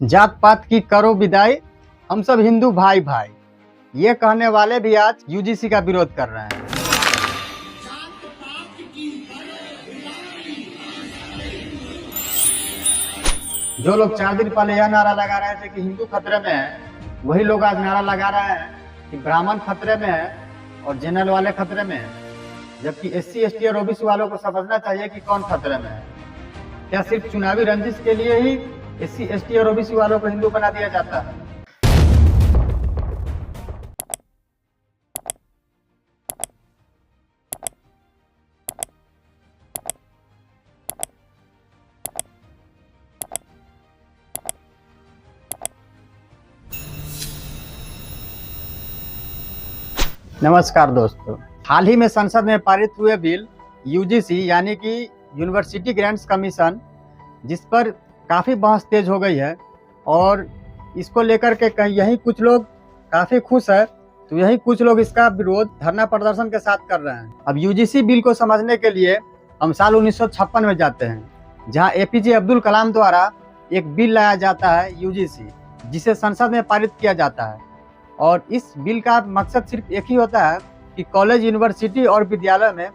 जात पात की करो विदाई, हम सब हिंदू भाई भाई, ये कहने वाले भी आज यूजीसी का विरोध कर रहे हैं। जो लोग 4 दिन पहले यह नारा लगा रहे थे कि हिंदू खतरे में है, वही लोग आज नारा लगा रहे हैं कि ब्राह्मण खतरे में है और जनरल वाले खतरे में है। जबकि एससी एसटी और ओबीसी वालों को समझना चाहिए कि कौन खतरे में है। क्या सिर्फ चुनावी रंजिश के लिए ही एससी एसटी और ओबीसी वालों को हिंदू बना दिया जाता है? नमस्कार दोस्तों, हाल ही में संसद में पारित हुए बिल यूजीसी यानी कि यूनिवर्सिटी ग्रांट्स कमीशन, जिस पर काफ़ी बहस तेज हो गई है और इसको लेकर के कहीं यही कुछ लोग काफ़ी खुश है तो यही कुछ लोग इसका विरोध धरना प्रदर्शन के साथ कर रहे हैं। अब यूजीसी बिल को समझने के लिए हम साल 1956 में जाते हैं, जहां एपीजे अब्दुल कलाम द्वारा एक बिल लाया जाता है यूजीसी, जिसे संसद में पारित किया जाता है। और इस बिल का मकसद सिर्फ एक ही होता है कि कॉलेज, यूनिवर्सिटी और विद्यालय में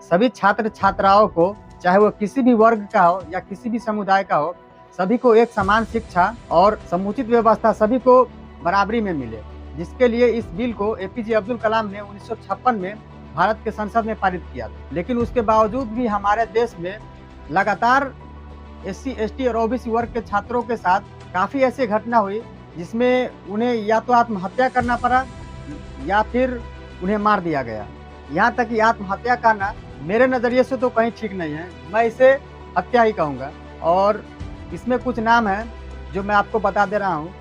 सभी छात्र छात्राओं को, चाहे वो किसी भी वर्ग का हो या किसी भी समुदाय का हो, सभी को एक समान शिक्षा और समुचित व्यवस्था सभी को बराबरी में मिले, जिसके लिए इस बिल को एपीजे अब्दुल कलाम ने 1956 में भारत के संसद में पारित किया था। लेकिन उसके बावजूद भी हमारे देश में लगातार एससी एसटी और ओबीसी वर्ग के छात्रों के साथ काफ़ी ऐसी घटना हुई जिसमें उन्हें या तो आत्महत्या करना पड़ा या फिर उन्हें मार दिया गया। यहाँ तक कि आत्महत्या करना मेरे नज़रिए से तो कहीं ठीक नहीं है, मैं इसे हत्या ही कहूँगा। और इसमें कुछ नाम है जो मैं आपको बता दे रहा हूँ।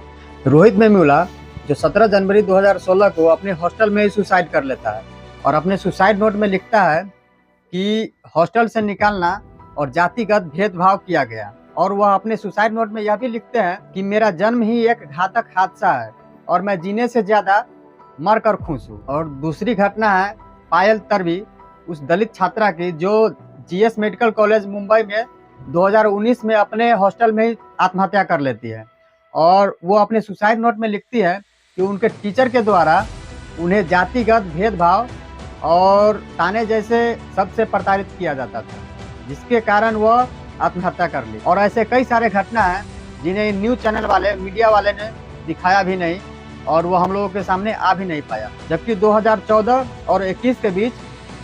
रोहित मेमुला, जो 17 जनवरी 2016 को अपने हॉस्टल में ही सुसाइड कर लेता है और अपने सुसाइड नोट में लिखता है कि हॉस्टल से निकालना और जातिगत भेदभाव किया गया। और वह अपने सुसाइड नोट में यह भी लिखते हैं कि मेरा जन्म ही एक घातक हादसा है और मैं जीने से ज़्यादा मर कर खुश हूँ। और दूसरी घटना है पायल तरवी, उस दलित छात्रा की जो जीएस मेडिकल कॉलेज मुंबई में 2019 में अपने हॉस्टल में ही आत्महत्या कर लेती है। और वो अपने सुसाइड नोट में लिखती है कि उनके टीचर के द्वारा उन्हें जातिगत भेदभाव और ताने जैसे शब्द से प्रताड़ित किया जाता था, जिसके कारण वह आत्महत्या कर ली। और ऐसे कई सारे घटना हैं जिन्हें न्यूज़ चैनल वाले, मीडिया वाले ने दिखाया भी नहीं और वो हम लोगों के सामने आ भी नहीं पाया। जबकि 2014 और 21 के बीच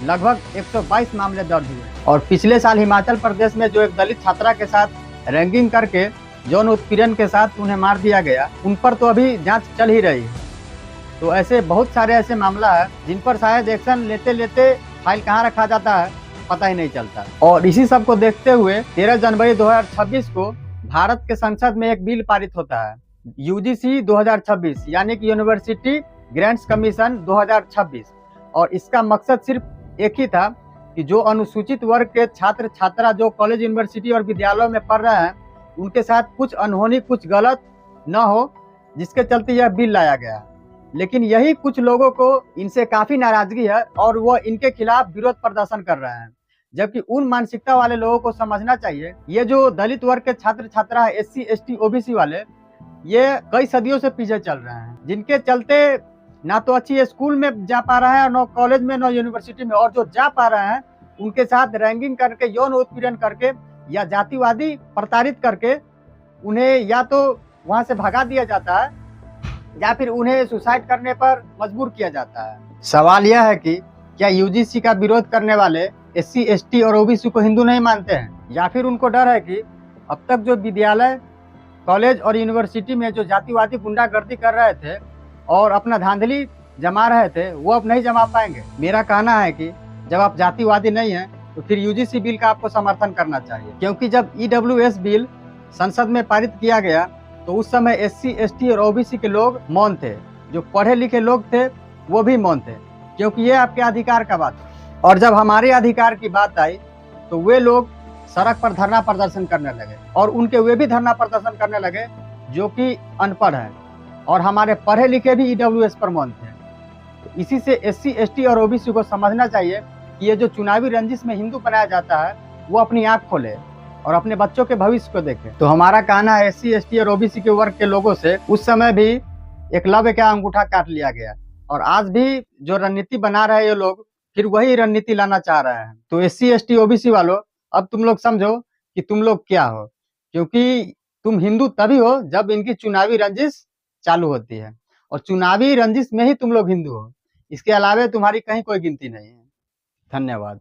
लगभग 122 मामले दर्ज हुए। और पिछले साल हिमाचल प्रदेश में जो एक दलित छात्रा के साथ रैंगिंग करके यौन उत्पीड़न के साथ उन्हें मार दिया गया, उन पर तो अभी जांच चल ही रही है। तो ऐसे बहुत सारे ऐसे मामला है जिन पर शायद एक्शन लेते लेते फाइल कहाँ रखा जाता है पता ही नहीं चलता। और इसी सब को देखते हुए 13 जनवरी 2026 को भारत के संसद में एक बिल पारित होता है, यूजीसी 2026 यानी कि यूनिवर्सिटी ग्रांट्स कमीशन 2026। और इसका मकसद सिर्फ एक ही था कि जो अनुसूचित वर्ग के छात्र छात्रा जो कॉलेज, यूनिवर्सिटी और विद्यालयों में पढ़ रहे हैं, उनके साथ कुछ अनहोनी, कुछ गलत न हो, जिसके चलते यह बिल लाया गया। लेकिन यही कुछ लोगों को इनसे काफी नाराजगी है और वो इनके खिलाफ विरोध प्रदर्शन कर रहे हैं। जबकि उन मानसिकता वाले लोगों को समझना चाहिए, ये जो दलित वर्ग के छात्र छात्रा है, एससी एसटी ओबीसी वाले, ये कई सदियों से पीछे चल रहे हैं, जिनके चलते ना तो अच्छी स्कूल में जा पा रहे हैं, न कॉलेज में, न यूनिवर्सिटी में। और जो जा पा रहे हैं उनके साथ रैंगिंग करके, यौन उत्पीड़न करके या जातिवादी प्रताड़ित करके उन्हें या तो वहां से भगा दिया जाता है या फिर उन्हें सुसाइड करने पर मजबूर किया जाता है। सवाल यह है कि क्या यूजीसी का विरोध करने वाले एससी एसटी और ओबीसी को हिंदू नहीं मानते हैं, या फिर उनको डर है कि अब तक जो विद्यालय, कॉलेज और यूनिवर्सिटी में जो जातिवादी गुंडागर्दी कर रहे थे और अपना धांधली जमा रहे थे, वो अब नहीं जमा पाएंगे। मेरा कहना है कि जब आप जातिवादी नहीं हैं तो फिर यूजीसी बिल का आपको समर्थन करना चाहिए, क्योंकि जब ईडब्ल्यूएस बिल संसद में पारित किया गया तो उस समय एससी एसटी और ओबीसी के लोग मौन थे, जो पढ़े लिखे लोग थे वो भी मौन थे, क्योंकि ये आपके अधिकार का बात है। और जब हमारे अधिकार की बात आई तो वे लोग सड़क पर धरना प्रदर्शन करने लगे और उनके वे भी धरना प्रदर्शन करने लगे जो कि अनपढ़ हैं, और हमारे पढ़े लिखे भी ईडब्ल्यूएस पर मौन थे। तो इसी से एससी एसटी और ओबीसी को समझना चाहिए कि ये जो चुनावी रंजिश में हिंदू बनाया जाता है वो अपनी आँख खोले और अपने बच्चों के भविष्य को देखें। तो हमारा कहना है SC ST और OBC के वर्ग के लोगों से उस समय भी एकलव्य का अंगूठा काट लिया गया, और आज भी जो रणनीति बना रहे हैं ये लोग फिर वही रणनीति लाना चाह रहे हैं। तो SC ST OBC वालों, अब तुम लोग समझो कि तुम लोग क्या हो, क्योंकि तुम हिंदू तभी हो जब इनकी चुनावी रंजिश चालू होती है, और चुनावी रंजिश में ही तुम लोग हिंदू हो। इसके अलावा तुम्हारी कहीं कोई गिनती नहीं है। धन्यवाद।